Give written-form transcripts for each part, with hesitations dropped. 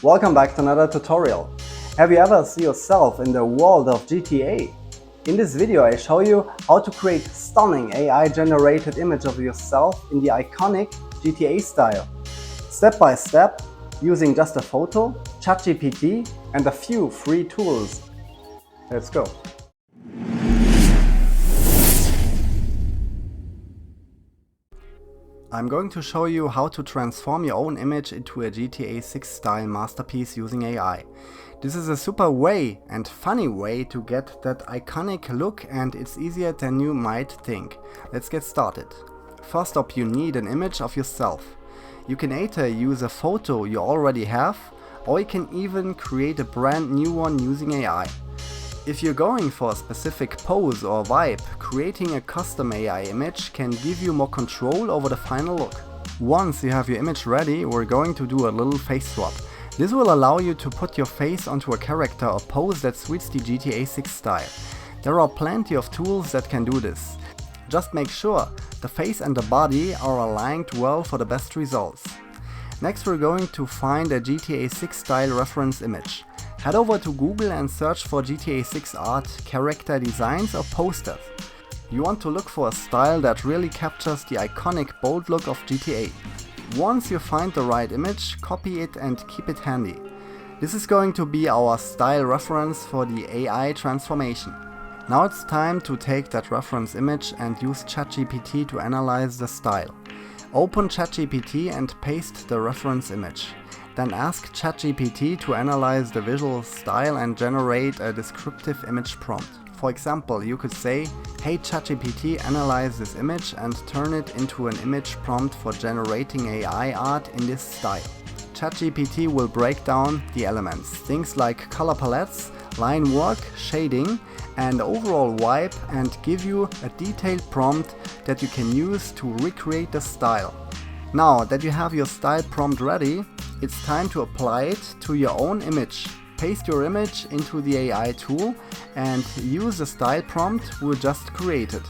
Welcome back to another tutorial. Have you ever seen yourself in the world of GTA? In this video I show you how to create stunning AI generated image of yourself in the iconic GTA style. Step by step, using just a photo, ChatGPT and a few free tools. Let's go. I'm going to show you how to transform your own image into a GTA 6 style masterpiece using AI. This is a super way and funny way to get that iconic look, and it's easier than you might think. Let's get started. First up, you need an image of yourself. You can either use a photo you already have, or you can even create a brand new one using AI. If you're going for a specific pose or vibe, creating a custom AI image can give you more control over the final look. Once you have your image ready, we're going to do a little face swap. This will allow you to put your face onto a character or pose that suits the GTA 6 style. There are plenty of tools that can do this. Just make sure the face and the body are aligned well for the best results. Next, we're going to find a GTA 6 style reference image. Head over to Google and search for GTA 6 art, character designs or posters. You want to look for a style that really captures the iconic bold look of GTA. Once you find the right image, copy it and keep it handy. This is going to be our style reference for the AI transformation. Now it's time to take that reference image and use ChatGPT to analyze the style. Open ChatGPT and paste the reference image. Then ask ChatGPT to analyze the visual style and generate a descriptive image prompt. For example, you could say, "Hey ChatGPT, analyze this image and turn it into an image prompt for generating AI art in this style." ChatGPT will break down the elements, things like color palettes, line work, shading, and overall vibe, and give you a detailed prompt that you can use to recreate the style. Now that you have your style prompt ready, it's time to apply it to your own image. Paste your image into the AI tool and use the style prompt we just created.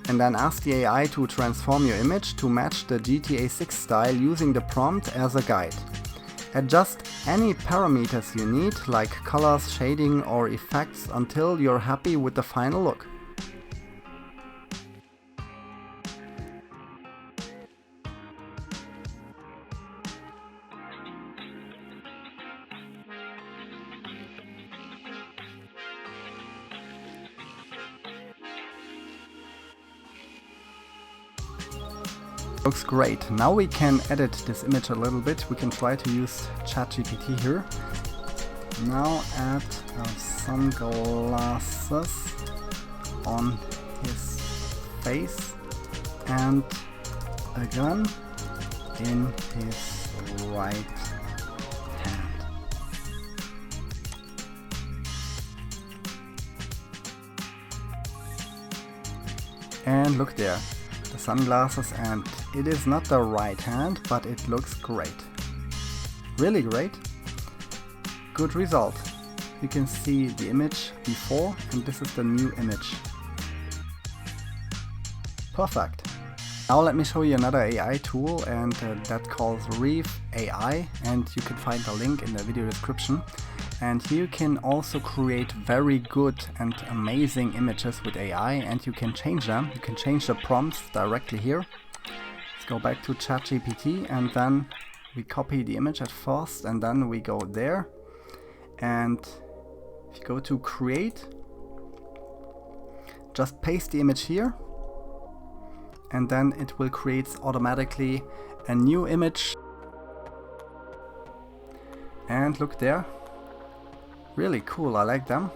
And then ask the AI to transform your image to match the GTA 6 style using the prompt as a guide. Adjust any parameters you need, like colors, shading or effects, until you're happy with the final look. Looks great. Now we can edit this image a little bit. We can try to use ChatGPT here. Now add sunglasses on his face and a gun in his right hand. And look there. The sunglasses, and it is not the right hand, but it looks great. Really great. Good result. You can see the image before, and this is the new image. Perfect. Now let me show you another AI tool, and that calls Reef AI, and you can find the link in the video description. And here you can also create very good and amazing images with AI, and you can change them. You can change the prompts directly here. Let's go back to ChatGPT, and then we copy the image at first, and then we go there. And if you go to create, just paste the image here, and then it will create automatically a new image. And look there. Really cool, I like them.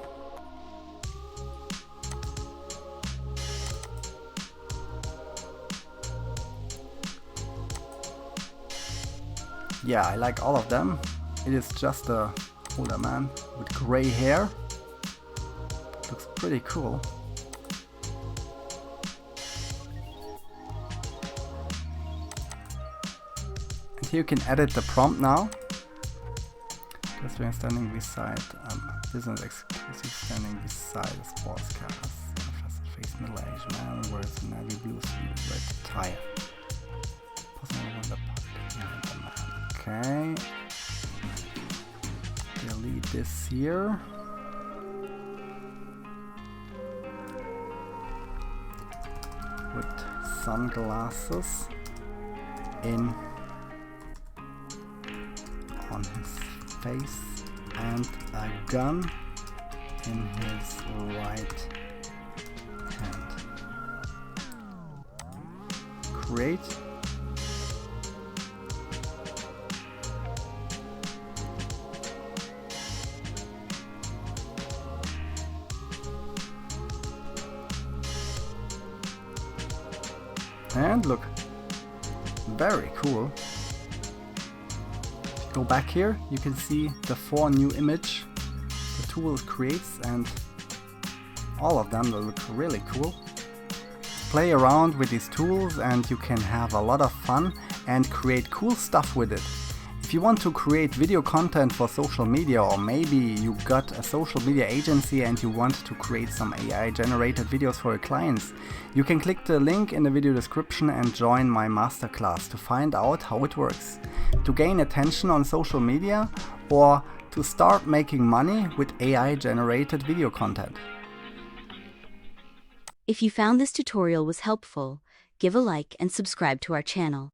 Yeah, I like all of them. It is just a older man with gray hair. Looks pretty cool. And here you can edit the prompt now. Just when standing beside business exclusive, standing beside a sports car. Face middle-aged man wears a navy blue suit, red tie. Personal wonder behind the man. Okay. this here. With sunglasses on his face and a gun in his right hand. Great. And look, very cool. Go back here, you can see the 4 new image the tool creates, and all of them look really cool. Play around with these tools and you can have a lot of fun and create cool stuff with it. If you want to create video content for social media, or maybe you got a social media agency and you want to create some AI generated videos for your clients, you can click the link in the video description and join my masterclass to find out how it works, to gain attention on social media, or to start making money with AI generated video content. If you found this tutorial was helpful, give a like and subscribe to our channel.